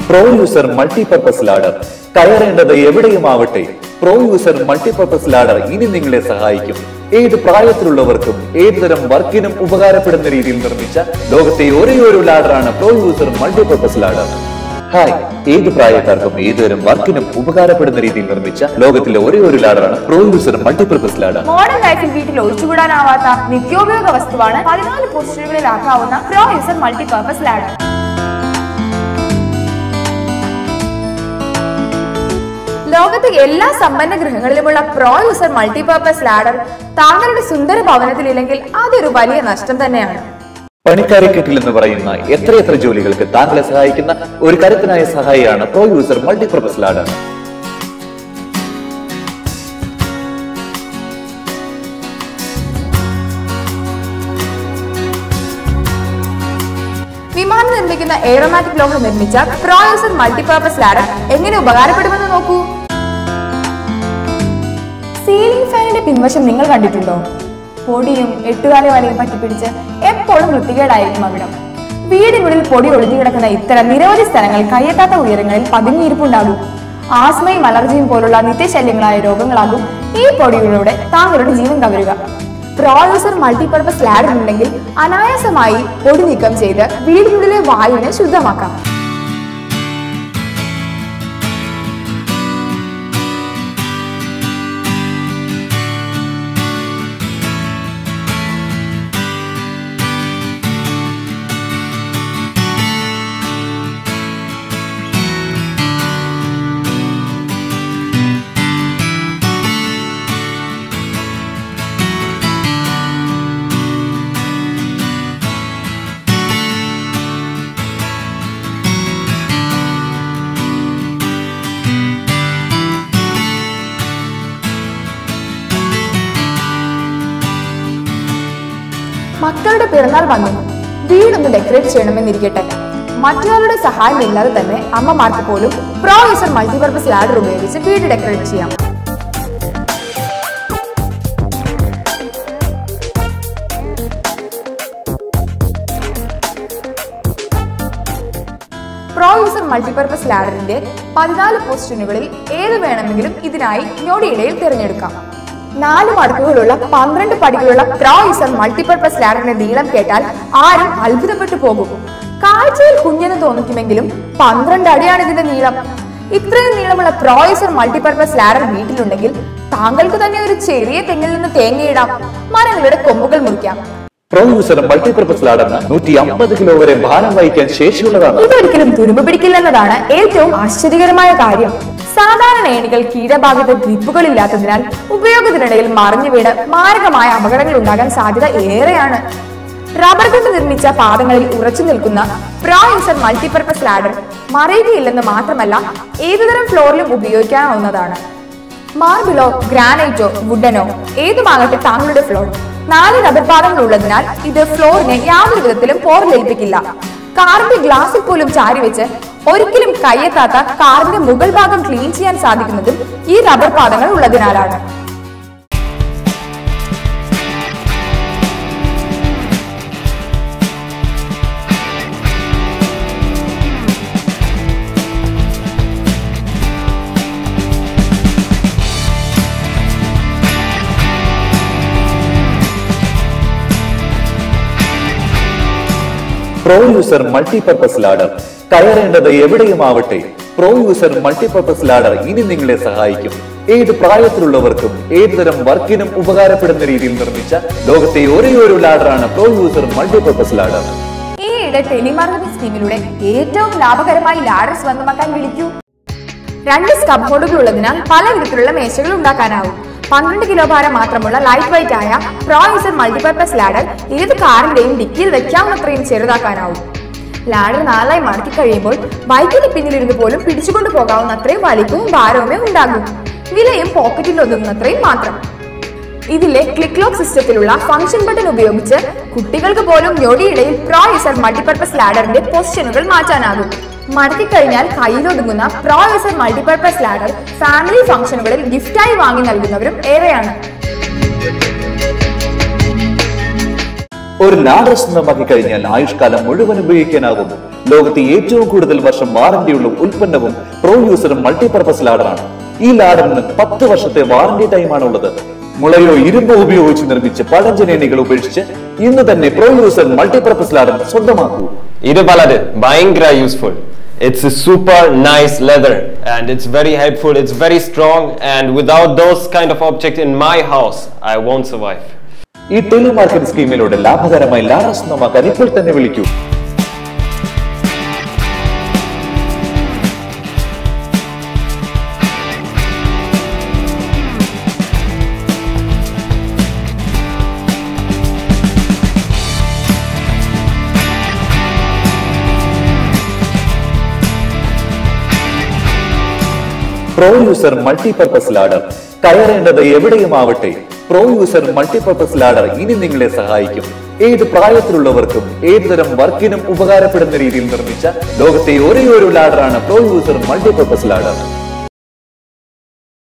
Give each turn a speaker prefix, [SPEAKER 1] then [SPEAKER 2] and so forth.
[SPEAKER 1] Pro user multipurpose ladder. കയറേണ്ടത് എവിടെയുമാവട്ടെ, pro user multipurpose ladder ഇനി നിങ്ങളെ സഹായിക്കും. ഏത് പ്രായത്തിലുള്ളവർക്കും ഏതുതരം വർക്കിനും ഉപകാരപ്പെടുന്ന രീതിയിൽ നിർമ്മിച്ച ലോകത്തെ ഒരേയൊരു ലാഡറാണ് pro user multipurpose ladder. Hi, ഏത് പ്രായക്കാർക്കും ഏതുതരം വർക്കിനും ഉപകാരപ്പെടുന്ന രീതിയിൽ നിർമ്മിച്ച ലോകത്തിലെ ഒരേയൊരു ലാഡറാണ് pro user multipurpose ladder.
[SPEAKER 2] Modern ലൈഫിൽ വീട്ടിൽ ഒഴിച്ചുകൂടാനാവാത്ത നിത്യോപയോഗ വസ്തുവാണ് 14 പൊസിഷനുകളിലാക്കാവുന്ന പ്രോ യൂസർ മൾട്ടിപർപ്പസ് ലാഡർ. ലോകത്തെ എല്ലാ സമ്പന്ന ഗൃഹങ്ങളിലുമുള്ള പ്രോ യൂസർ മൾട്ടിപർപ്പസ് ലാഡർ താങ്കളുടെ സുന്ദര ഭവനത്തിലില്ലെങ്കിൽ അതൊരു വലിയ നഷ്ടം തന്നെയാണ്.
[SPEAKER 1] പണിക്കാരെ കിട്ടില്ലെന്ന് പറയുന്ന എത്രയെത്ര ജോലികൾക്ക് താങ്കളെ സഹായിക്കുന്ന ഒരു കരുത്തനായ സഹായിയാണ് പ്രോ യൂസർ മൾട്ടിപർപ്പസ് ലാഡർ.
[SPEAKER 2] വിമാനം നിർമ്മിക്കുന്ന എയറോമാറ്റിക് ലോഹം നിർമ്മിച്ച പ്രോ യൂസർ മൾട്ടിപർപ്പസ് ലാഡർ എങ്ങനെ ഉപകാരപ്പെടുമെന്ന് നോക്കൂ. സീലിംഗ് ഫാനിന്റെ പിൻവശം നിങ്ങൾ കണ്ടിട്ടുണ്ടോ? പൊടിയും എട്ടുകാലി വലയും പറ്റിപ്പിടിച്ച് എപ്പോഴും വൃത്തികേടായിരിക്കും അവിടം. വീടിനുള്ളിൽ പൊടി ഒളിഞ്ഞു കിടക്കുന്ന ഇത്തരം നിരവധി സ്ഥലങ്ങൾ കയ്യെത്താത്ത ഉയരങ്ങളിൽ പതുങ്ങിയിരിപ്പുണ്ടാകും. ആസ്മയും അലർജിയും പോലുള്ള നിത്യശല്യങ്ങളായ രോഗങ്ങളാകും ഈ പൊടികളിലൂടെ താങ്കളുടെ ജീവൻ കവരുക. പ്രോ യൂസർ മൾട്ടിപർപ്പസ് ലാഡർ ഉണ്ടെങ്കിൽ അനായാസമായി പൊടി നീക്കം ചെയ്ത് വീടിനുള്ളിലെ വായുവിനെ ശുദ്ധമാക്കാം. മക്കളുടെ പിറന്നാൾ വന്നു, വീടൊന്ന് ഡെക്കറേറ്റ് ചെയ്യണമെന്നിരിക്കട്ടെ. മറ്റൊരാളുടെ സഹായം ഇല്ലാതെ തന്നെ അമ്മമാർക്ക് പോലും പ്രോ യൂസർ മൾട്ടിപർപ്പസ് ലാഡർ ഉപയോഗിച്ച് വീട് ഡെക്കറേറ്റ് ചെയ്യാം. പ്രോ യൂസർ മൾട്ടിപർപ്പസ് ലാഡറിന്റെ 14 പൊസിഷനുകളിൽ ഏത് വേണമെങ്കിലും ഇതിനായി ഞൊടിയിടയിൽ തിരഞ്ഞെടുക്കാം. 4 മടക്കുകളുള്ള 12 പടികളുള്ള പ്രോ യൂസർ മൾട്ടിപർപ്പസ് ലാഡറിന്റെ നീളം കേട്ടാൽ ആരും അത്ഭുതപ്പെട്ടു പോകും. കാഴ്ചയിൽ കുഞ്ഞെന്ന് തോന്നിക്കുമെങ്കിലും 12 അടിയാണ് ഇതിന്റെ നീളം. ഇത്രയും നീളമുള്ള പ്രോ യൂസർ മൾട്ടിപർപ്പസ് ലാഡർ വീട്ടിലുണ്ടെങ്കിൽ താങ്കൾക്ക് തന്നെ ഒരു ചെറിയ തെങ്ങിൽ നിന്ന് തേങ്ങയിടാം, മരങ്ങളുടെ കൊമ്പുകൾ മുറിക്കാം.
[SPEAKER 1] പ്രോ യൂസർ മൾട്ടിപർപ്പസ് ലാഡറിന് 150 കിലോ വരെ ഭാരം വഹിക്കാൻ ശേഷിയുള്ളതാണ്.
[SPEAKER 2] ഇതൊരിക്കലും തുരുമ്പ് പിടിക്കില്ലെന്നതാണ് ഏറ്റവും ആശ്ചര്യകരമായ കാര്യം. സാധാരണ ഏണികൾ കീഴഭാഗത്ത് ഗ്രിപ്പുകൾ ഇല്ലാത്തതിനാൽ ഉപയോഗത്തിനിടയിൽ മറിഞ്ഞു വീണ് മാരകമായ അപകടങ്ങൾ ഉണ്ടാകാൻ സാധ്യത ഏറെയാണ്. റബ്ബർ കൊണ്ട് നിർമ്മിച്ച പാദങ്ങളിൽ ഉറച്ചു നിൽക്കുന്ന പ്രോ യൂസർ മൾട്ടിപർപ്പസ് ലാഡർ മറിയുകയില്ലെന്ന് മാത്രമല്ല ഏതുതരം ഫ്ലോറിലും ഉപയോഗിക്കാവുന്നതാണ്. മാർബിളോ ഗ്രാനൈറ്റോ വുഡനോ ഏതുമാകട്ടെ താങ്കളുടെ ഫ്ലോർ 4 റബ്ബർ പാദങ്ങൾ ഉള്ളതിനാൽ ഇത് ഫ്ലോറിനെ യാതൊരു വിധത്തിലും പോറലേൽപ്പിക്കില്ല. കാറിന്റെ ഗ്ലാസിൽ പോലും ചാരി വെച്ച് ഒരിക്കലും കയ്യെത്താത്ത കാറിന്റെ മുകൾ ഭാഗം ക്ലീൻ ചെയ്യാൻ സാധിക്കുന്നതും ഈ റബ്ബർ പാദങ്ങൾ ഉള്ളതിനാലാണ്.
[SPEAKER 1] Pro user multipurpose ladder. കയറേണ്ടത് എവിടെയുമാവട്ടെ, പ്രോ യൂസർ മൾട്ടിപർപ്പസ് ലാഡർ ഇനി നിങ്ങളെ സഹായിക്കും. ഏത് പ്രായത്തിലുള്ളവർക്കും ഏതുതരം വർക്കിനും ഉപകാരപ്പെടുന്ന രീതിയിൽ നിർമ്മിച്ച ലോകത്തെ ഒരേയൊരു ലാഡറാണ് പ്രോ യൂസർ മൾട്ടിപർപ്പസ് ലാഡർ.
[SPEAKER 2] ഈയിടെ ടെലിമാർക്കറ്റിംഗ് സ്കീമിലൂടെ ഏറ്റവും ലാഭകരമായി ലാഡർ സ്വന്തമാക്കാൻ വിളിക്കൂ. 2 സ്കബ് ബോർഡുകൾ ഉള്ളതിനാൽ പല വിധത്തിലുള്ള മേശകൾ ഉണ്ടാക്കാനാവും. 12 കിലോ ഭാരം മാത്രമുള്ള ലൈറ്റ് വെയിറ്റ് ആയ പ്രോ യൂസർ മൾട്ടിപർപ്പസ് ലാഡർ ഏത് കാറിന്റെയും ഡിക്കിയിൽ വെക്കാവുന്നത്രയും ചെറുതാക്കാനാവും. ലാഡർ 4ആയി മടക്കി കഴിയുമ്പോൾ ബൈക്കിന് പിന്നിലിരുന്ന് പോലും പിടിച്ചുകൊണ്ടു പോകാവുന്ന അത്രയും വലിപ്പവും ഭാരവുമേ ഉണ്ടാകും. വിലയും പോക്കറ്റിൽ ഒതുങ്ങുന്നത്രയും മാത്രം. ഇതിലെ ക്ലിക്ക് ലോക്ക് സിസ്റ്റത്തിലുള്ള ഫംഗ്ഷൻ ബട്ടൺ ഉപയോഗിച്ച് കുട്ടികൾക്ക് പോലും ഞൊടിയിടയിൽ പ്രോ യൂസർ മൾട്ടിപർപ്പസ് ലാഡറിന്റെ പൊസിഷനുകൾ മാറ്റാനാകും. മടക്കിക്കഴിഞ്ഞാൽ കയ്യിലൊതുങ്ങുന്ന pro user multipurpose ladder family ഫംഗ്ഷനുകളിൽ ഗിഫ്റ്റായി വാങ്ങി നൽകുന്നവരും ഏറെയാണ്.
[SPEAKER 1] ഒരു ലാഡർ സ്വന്തമാക്കി കഴിഞ്ഞാൽ ആയുഷ്കാലം മുഴുവൻ ഉപയോഗിക്കാനാകും. ലോകത്തെ ഏറ്റവും കൂടുതൽ വർഷം വാറന്റിയുള്ള ഉൽപ്പന്നവും പ്രോ യൂസർ മൾട്ടിപർപ്പസ് ലാഡറാണ്. ഈ ലാഡറിന് 10 വർഷത്തെ വാറന്റി ടൈമാണ് ഉള്ളത്. മുളയോ ഇരുമ്പോ ഉപയോഗിച്ച് നിർമ്മിച്ച പഴഞ്ചനേണികൾ ഉപേക്ഷിച്ച് ഇന്ന് തന്നെ പ്രോ യൂസർ മൾട്ടിപർപ്പസ് ലാഡർ സ്വന്തമാക്കൂ.
[SPEAKER 3] ഇത് വളരെ ഭയങ്കര useful. It's a super nice leather and it's very helpful. It's very strong and without those kind of objects in my house, I won't survive.
[SPEAKER 1] ഈ ടെലി മാർക്കറ്റ് സ്കീമിലൂടെ ലാഭകരമായി ladder സ്വന്തമാക്കാൻ ഇപ്പോൾ തന്നെ വിളിക്കൂ. Pro user multipurpose ladder. കയറേണ്ടത് എവിടെയുമാവട്ടെ, pro user multipurpose ladder ഇനി നിങ്ങളെ സഹായിക്കും. ഏത് പ്രായത്തിലുള്ളവർക്കും ഏതുതരം വർക്കിനും ഉപകാരപ്പെടുന്ന രീതിയിൽ നിർമ്മിച്ച ലോകത്തെ ഒരേയൊരു ലാഡറാണ് പ്രോ യൂസർ മൾട്ടിപർപ്പസ് ലാഡർ.